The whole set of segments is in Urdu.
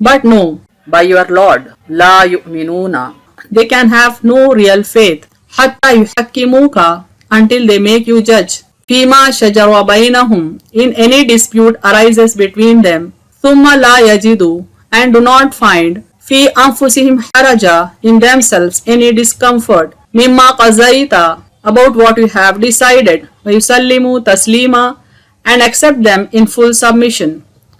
but no by your Lord la yu'minuna they can have no real faith hatta yuhakkimuka until they make you judge fima shajara bainahum in any dispute arises between them thumma la yajidu and do not find fi anfusihim haraja in themselves any discomfort mimma qazayta about what you have decided wa yusallimu taslima and accept them in full submission.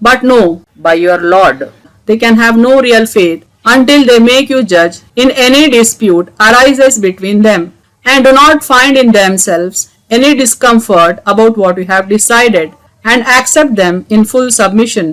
But no, by your Lord, they can have no real faith until they make you judge in any dispute arises between them, and do not find in themselves any discomfort about what you have decided, and accept them in full submission.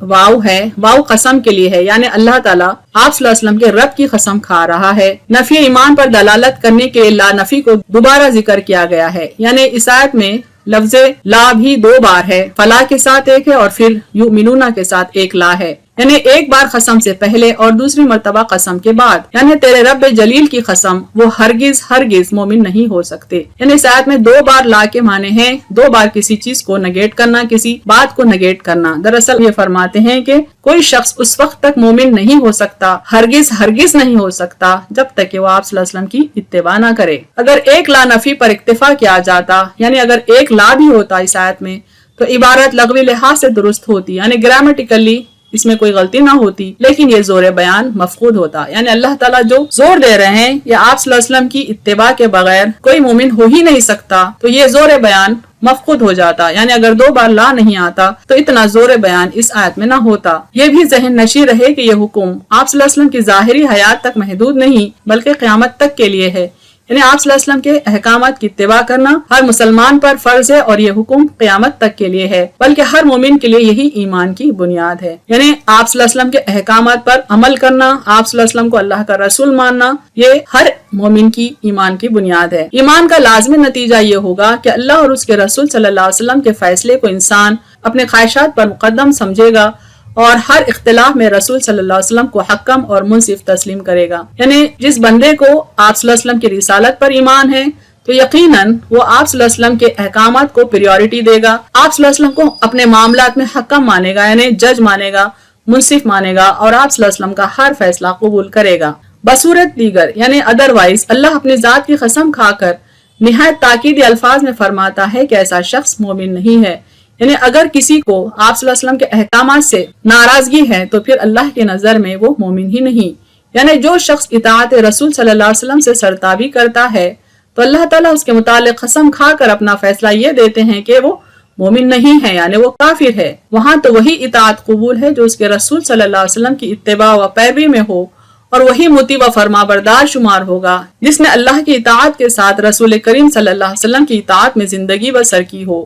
واو ہے، واو قسم کے لیے ہے، یعنی اللہ تعالیٰ آپ صلی اللہ علیہ وسلم کے رب کی قسم کھا رہا ہے۔ نفی ایمان پر دلالت کرنے کے لا نفی کو دوبارہ ذکر کیا گیا ہے، یعنی اس آیت میں لفظ لا بھی 2 بار ہے، فلا کے ساتھ ایک ہے اور پھر یؤمنون کے ساتھ ایک لا ہے، یعنی ایک بار قسم سے پہلے اور دوسری مرتبہ قسم کے بعد، یعنی تیرے رب جلیل کی قسم وہ ہرگز ہرگز مومن نہیں ہو سکتے۔ یعنی اس آیت میں 2 بار لا کے معنی ہیں 2 بار کسی چیز کو نگیٹ کرنا، کسی بات کو نگیٹ کرنا۔ دراصل یہ فرماتے ہیں کہ کوئی شخص اس وقت تک مومن نہیں ہو سکتا، ہرگز ہرگز نہیں ہو سکتا جب تک کہ وہ آپ صلی اللہ علیہ وسلم کی اتباع نہ کرے۔ اگر ایک لا نفی پر اکتفا کیا جاتا، یعنی اگر ایک لا بھی ہوتا اس آیت میں، تو عبارت لغوی لحاظ سے درست ہوتی، یعنی گرامیٹیکلی اس میں کوئی غلطی نہ ہوتی، لیکن یہ زور بیان مفقود ہوتا، یعنی اللہ تعالیٰ جو زور دے رہے ہیں یا آپ صلی اللہ علیہ وسلم کی اتباع کے بغیر کوئی مومن ہو ہی نہیں سکتا، تو یہ زور بیان مفقود ہو جاتا، یعنی اگر 2 بار لا نہیں آتا تو اتنا زور بیان اس آیت میں نہ ہوتا۔ یہ بھی ذہن نشی رہے کہ یہ حکم آپ صلی اللہ علیہ وسلم کی ظاہری حیات تک محدود نہیں بلکہ قیامت تک کے لیے ہے، یعنی آپ صلی اللہ علیہ وسلم کے احکامات کی اتباع کرنا ہر مسلمان پر فرض ہے، اور یہ حکم قیامت تک کے لیے ہے، بلکہ ہر مومن کے لیے یہی ایمان کی بنیاد ہے، یعنی آپ صلی اللہ علیہ وسلم کے احکامات پر عمل کرنا، آپ صلی اللہ علیہ وسلم کو اللہ کا رسول ماننا، یہ ہر مومن کی ایمان کی بنیاد ہے۔ ایمان کا لازمی نتیجہ یہ ہوگا کہ اللہ اور اس کے رسول صلی اللہ علیہ وسلم کے فیصلے کو انسان اپنے خواہشات پر مقدم سمجھے گا، اور ہر اختلاف میں رسول صلی اللہ علیہ وسلم کو حکم اور منصف تسلیم کرے گا۔ یعنی جس بندے کو آپ صلی اللہ علیہ وسلم کی رسالت پر ایمان ہے تو یقیناً وہ آپ صلی اللہ علیہ وسلم کے احکامات کو پریورٹی دے گا، آپ صلی اللہ علیہ وسلم کو اپنے معاملات میں حکم مانے گا، یعنی جج مانے گا، منصف مانے گا، اور آپ صلی اللہ علیہ وسلم کا ہر فیصلہ قبول کرے گا۔ بصورت دیگر یعنی ادروائز اللہ اپنی ذات کی قسم کھا کر نہایت تاکیدی الفاظ میں فرماتا ہے کہ ایسا شخص مومن نہیں ہے، یعنی اگر کسی کو آپ صلی اللہ علیہ وسلم کے احکامات سے ناراضگی ہے تو پھر اللہ کے نظر میں وہ مومن ہی نہیں، یعنی جو شخص اطاعت رسول صلی اللہ علیہ وسلم سے سرتابی کرتا ہے تو اللہ تعالیٰ اس کے متعلق قسم کھا کر اپنا فیصلہ یہ دیتے ہیں کہ وہ مومن نہیں ہے، یعنی وہ کافر ہے۔ وہاں تو وہی اطاعت قبول ہے جو اس کے رسول صلی اللہ علیہ وسلم کی اتباع و پیروی میں ہو، اور وہی مطیع و فرما بردار شمار ہوگا جس نے اللہ کی اطاعت کے ساتھ رسول کریم صلی اللہ علیہ وسلم کی اطاعت میں زندگی بسر کی ہو۔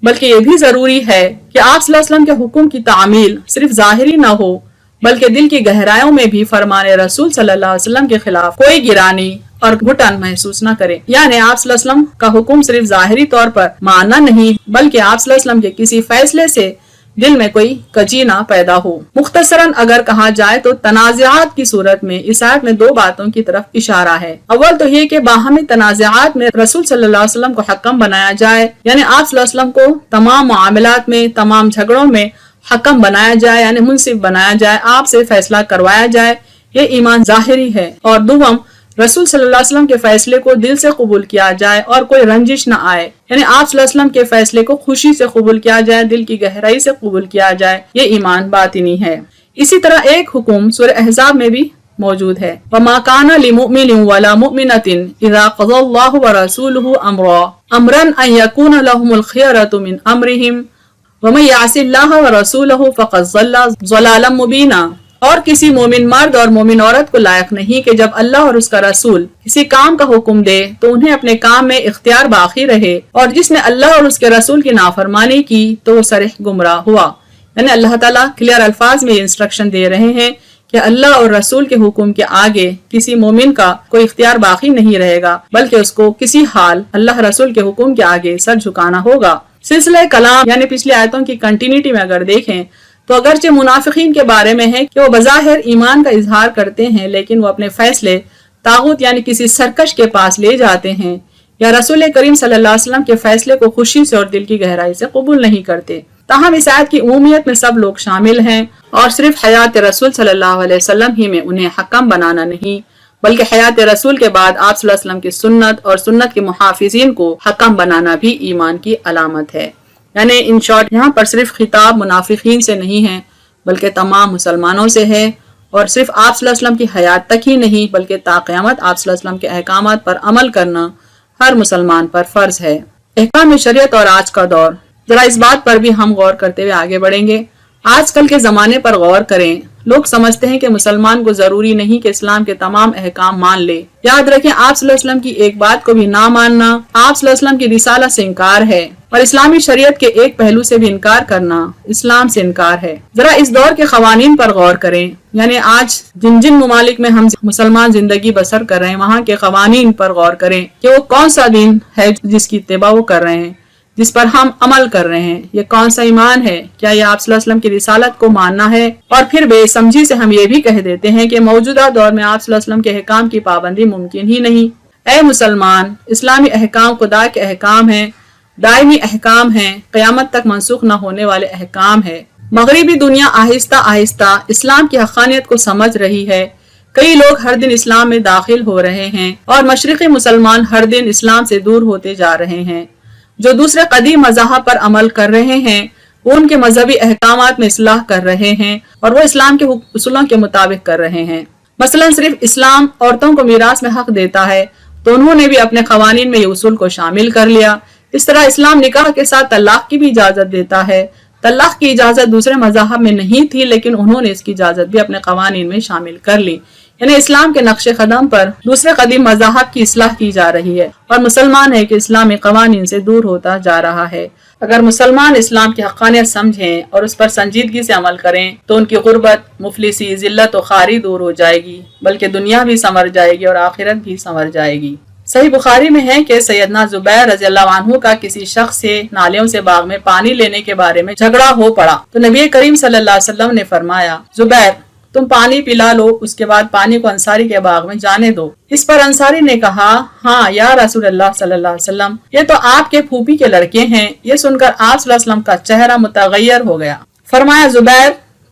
بلکہ یہ بھی ضروری ہے کہ آپ صلی اللہ علیہ وسلم کے حکم کی تعمیل صرف ظاہری نہ ہو بلکہ دل کی گہرائیوں میں بھی فرمان رسول صلی اللہ علیہ وسلم کے خلاف کوئی گرانی اور گھٹن محسوس نہ کرے، یعنی آپ صلی اللہ علیہ وسلم کا حکم صرف ظاہری طور پر ماننا نہیں بلکہ آپ صلی اللہ علیہ وسلم کے کسی فیصلے سے دل میں کوئی کجی نہ پیدا ہو۔ مختصراً اگر کہا جائے تو تنازعات کی صورت میں اس آیت میں 2 باتوں کی طرف اشارہ ہے۔ اول تو یہ کہ باہمی تنازعات میں رسول صلی اللہ علیہ وسلم کو حکم بنایا جائے، یعنی آپ صلی اللہ علیہ وسلم کو تمام معاملات میں، تمام جھگڑوں میں حکم بنایا جائے، یعنی منصف بنایا جائے، آپ سے فیصلہ کروایا جائے، یہ ایمان ظاہری ہے۔ اور دوم، رسول صلی اللہ علیہ وسلم کے فیصلے کو دل سے قبول کیا جائے اور کوئی رنجش نہ آئے، یعنی آپ صلی اللہ علیہ وسلم کے فیصلے کو خوشی سے قبول کیا جائے، دل کی گہرائی سے قبول کیا جائے، یہ ایمان باطنی ہے۔ اسی طرح ایک حکم سورہ احزاب میں بھی موجود ہے، وَمَا كَانَ لِمُؤْمِنٍ وَلَا مُؤْمِنَةٍ إِذَا قَضَى اللَّهُ وَرَسُولُهُ أَمْرًا أَن يَكُونَ لَهُمُ الْخِيَرَةُ مِنْ أَمْرِهِمْ وَمَن يَعْصِ اللَّهَ وَرَسُولَهُ فَقَدْ ضَلَّ ضَلَالًا مُبِينًا۔ اور کسی مومن مرد اور مومن عورت کو لائق نہیں کہ جب اللہ اور اس کا رسول کسی کام کا حکم دے تو انہیں اپنے کام میں اختیار باقی رہے، اور جس نے اللہ اور اس کے رسول کی نافرمانی کی تو وہ صریح گمراہ ہوا۔ یعنی اللہ تعالیٰ کلیئر الفاظ میں یہ انسٹرکشن دے رہے ہیں کہ اللہ اور رسول کے حکم کے آگے کسی مومن کا کوئی اختیار باقی نہیں رہے گا، بلکہ اس کو کسی حال اللہ رسول کے حکم کے آگے سر جھکانا ہوگا۔ سلسلہ کلام یعنی پچھلی آیتوں کی کنٹینیوٹی میں اگر دیکھیں تو اگرچہ منافقین کے بارے میں ہے کہ وہ بظاہر ایمان کا اظہار کرتے ہیں لیکن وہ اپنے فیصلے طاغوت یعنی کسی سرکش کے پاس لے جاتے ہیں، یا رسول کریم صلی اللہ علیہ وسلم کے فیصلے کو خوشی سے اور دل کی گہرائی سے قبول نہیں کرتے۔ تاہم اس آیت کی عمومیت میں سب لوگ شامل ہیں، اور صرف حیات رسول صلی اللہ علیہ وسلم ہی میں انہیں حکم بنانا نہیں بلکہ حیات رسول کے بعد آپ صلی اللہ علیہ وسلم کی سنت اور سنت کے محافظین کو حکم بنانا بھی ایمان کی علامت ہے۔ یعنی ان شارٹ یہاں پر صرف خطاب منافقین سے نہیں ہے بلکہ تمام مسلمانوں سے ہے، اور صرف آپ صلی اللہ علیہ وسلم کی حیات تک ہی نہیں بلکہ تا قیامت آپ صلی اللہ علیہ وسلم کے احکامات پر عمل کرنا ہر مسلمان پر فرض ہے۔ احکام شریعت اور آج کا دور، ذرا اس بات پر بھی ہم غور کرتے ہوئے آگے بڑھیں گے۔ آج کل کے زمانے پر غور کریں، لوگ سمجھتے ہیں کہ مسلمان کو ضروری نہیں کہ اسلام کے تمام احکام مان لے۔ یاد رکھیں، آپ صلی اللہ علیہ وسلم کی ایک بات کو بھی نہ ماننا آپ صلی اللہ علیہ وسلم کی رسالت سے انکار ہے، اور اسلامی شریعت کے ایک پہلو سے بھی انکار کرنا اسلام سے انکار ہے۔ ذرا اس دور کے قوانین پر غور کریں، یعنی آج جن ممالک میں ہم مسلمان زندگی بسر کر رہے ہیں وہاں کے قوانین پر غور کریں کہ وہ کون سا دین ہے جس کی اتباع وہ کر رہے ہیں، جس پر ہم عمل کر رہے ہیں۔ یہ کون سا ایمان ہے؟ کیا یہ آپ صلی اللہ علیہ وسلم کی رسالت کو ماننا ہے؟ اور پھر بے سمجھی سے ہم یہ بھی کہہ دیتے ہیں کہ موجودہ دور میں آپ صلی اللہ علیہ وسلم کے احکام کی پابندی ممکن ہی نہیں۔ اے مسلمان، اسلامی احکام خدا کے احکام ہیں، دائمی احکام ہیں، قیامت تک منسوخ نہ ہونے والے احکام ہیں۔ مغربی دنیا آہستہ آہستہ اسلام کی حقانیت کو سمجھ رہی ہے۔ کئی لوگ ہر دن اسلام میں داخل ہو رہے ہیں اور مشرقی مسلمان ہر دن اسلام سے دور ہوتے جا رہے ہیں۔ جو دوسرے قدیم مذاہب پر عمل کر رہے ہیں وہ ان کے مذہبی احکامات میں اصلاح کر رہے ہیں اور وہ اسلام کے اصولوں کے مطابق کر رہے ہیں۔ مثلا صرف اسلام عورتوں کو میراث میں حق دیتا ہے تو انہوں نے بھی اپنے قوانین میں یہ اصول کو شامل کر لیا۔ اس طرح اسلام نکاح کے ساتھ طلاق کی بھی اجازت دیتا ہے۔ طلاق کی اجازت دوسرے مذاہب میں نہیں تھی لیکن انہوں نے اس کی اجازت بھی اپنے قوانین میں شامل کر لی۔ یعنی اسلام کے نقش قدم پر دوسرے قدیم مذاہب کی اصلاح کی جا رہی ہے اور مسلمان ہے کہ اسلامی قوانین سے دور ہوتا جا رہا ہے۔ اگر مسلمان اسلام کی حقانیت سمجھیں اور اس پر سنجیدگی سے عمل کریں تو ان کی غربت، مفلسی، ذلت و خواری دور ہو جائے گی، بلکہ دنیا بھی سنور جائے گی اور آخرت بھی سنور جائے گی۔ صحیح بخاری میں ہے کہ سیدنا زبیر رضی اللہ عنہ کا کسی شخص سے نالیوں سے باغ میں پانی لینے کے بارے میں جھگڑا ہو پڑا تو نبی کریم صلی اللہ علیہ وسلم نے فرمایا، زبیر تم پانی پلا لو، اس کے بعد پانی کو انصاری کے باغ میں جانے دو۔ اس پر انصاری نے کہا، ہاں یا رسول اللہ صلی اللہ علیہ وسلم، یہ تو آپ کے پھوپھی کے لڑکے ہیں۔ یہ سن کر آپ صلی اللہ علیہ وسلم کا چہرہ متغیر ہو گیا۔ فرمایا، زبیر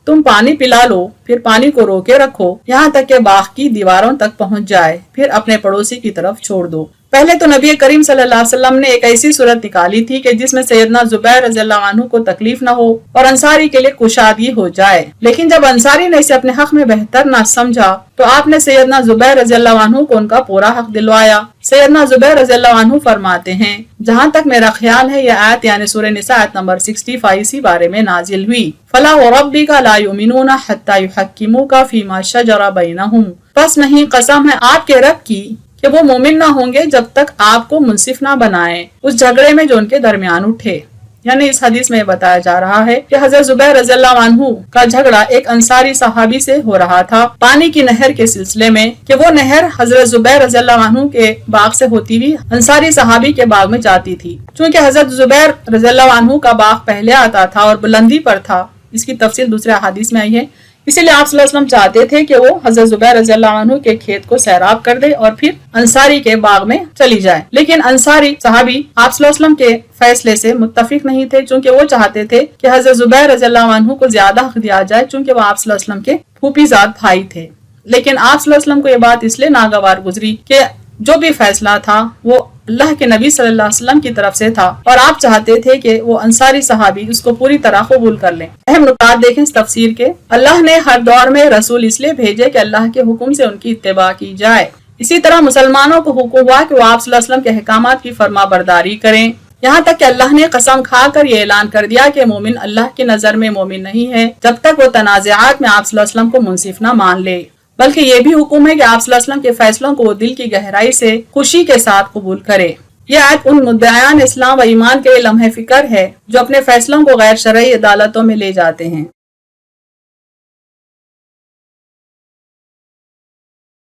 تم پانی پلا لو، پھر پانی کو روکے رکھو یہاں تک کہ باغ کی دیواروں تک پہنچ جائے، پھر اپنے پڑوسی کی طرف چھوڑ دو۔ پہلے تو نبی کریم صلی اللہ علیہ وسلم نے ایک ایسی صورت نکالی تھی کہ جس میں سیدنا زبیر رضی اللہ عنہ کو تکلیف نہ ہو اور انصاری کے لیے کشادگی ہو جائے، لیکن جب انصاری نے اسے اپنے حق میں بہتر نہ سمجھا تو آپ نے سیدنا زبیر رضی اللہ عنہ کو ان کا پورا حق دلوایا۔ سیدنا زبیر رضی اللہ عنہ فرماتے ہیں، جہاں تک میرا خیال ہے یہ آیت یعنی سورہ نساء آیت نمبر 65 اسی بارے میں نازل ہوئی، فَلَا وَرَبِّكَ لَا يُؤْمِنُونَ حَتَّى يُحَكِّمُوكَ فِي مَا شَجَرَ بَيْنَهُمْ، پس نہیں قسم ہے آپ کے رب کی کہ وہ مومن نہ ہوں گے جب تک آپ کو منصف نہ بنائیں اس جھگڑے میں جو ان کے درمیان اٹھے۔ یعنی اس حدیث میں بتایا جا رہا ہے کہ حضرت زبیر رضی اللہ عنہ کا جھگڑا ایک انصاری صحابی سے ہو رہا تھا پانی کی نہر کے سلسلے میں، کہ وہ نہر حضرت زبیر رضی اللہ عنہ کے باغ سے ہوتی ہوئی انصاری صحابی کے باغ میں جاتی تھی۔ چونکہ حضرت زبیر رضی اللہ عنہ کا باغ پہلے آتا تھا اور بلندی پر تھا، اس کی تفصیل دوسرے حدیث میں آئی ہے، اسی لیے آپ صلی اللہ علیہ وسلم چاہتے تھے کہ وہ حضرت زبیر رضی اللہ عنہ کے کھیت کو سیراب کر دے اور پھر انصاری کے باغ میں چلی جائے، لیکن انصاری صحابی آپ صلی اللہ علیہ وسلم کے فیصلے سے متفق نہیں تھے، چونکہ وہ چاہتے تھے کہ حضرت زبیر رضی اللہ عنہ کو زیادہ حق دیا جائے چونکہ وہ آپ صلی اللہ علیہ وسلم کے پھوپھی زاد بھائی تھے۔ لیکن آپ صلی اللہ علیہ وسلم کو یہ بات اس لیے ناگوار گزری کہ جو بھی فیصلہ تھا وہ اللہ کے نبی صلی اللہ علیہ وسلم کی طرف سے تھا اور آپ چاہتے تھے کہ وہ انصاری صحابی اس کو پوری طرح قبول کر لیں۔ اہم نکات دیکھیں اس تفسیر کے، اللہ نے ہر دور میں رسول اس لیے بھیجے کہ اللہ کے حکم سے ان کی اتباع کی جائے۔ اسی طرح مسلمانوں کو حکم ہوا کہ وہ آپ صلی اللہ علیہ وسلم کے احکامات کی فرما برداری کریں، یہاں تک کہ اللہ نے قسم کھا کر یہ اعلان کر دیا کہ مومن اللہ کی نظر میں مومن نہیں ہے جب تک وہ تنازعات میں آپ صلی اللہ علیہ وسلم کو منصف نہ مان لے، بلکہ یہ بھی حکم ہے کہ آپ صلی اللہ علیہ وسلم کے فیصلوں کو وہ دل کی گہرائی سے خوشی کے ساتھ قبول کرے۔ یہ آیت ان مدعیان اسلام و ایمان کے لمحہ فکر ہے جو اپنے فیصلوں کو غیر شرعی عدالتوں میں لے جاتے ہیں۔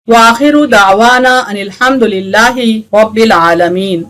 وآخر دعوانا ان الحمد للہ رب العالمین۔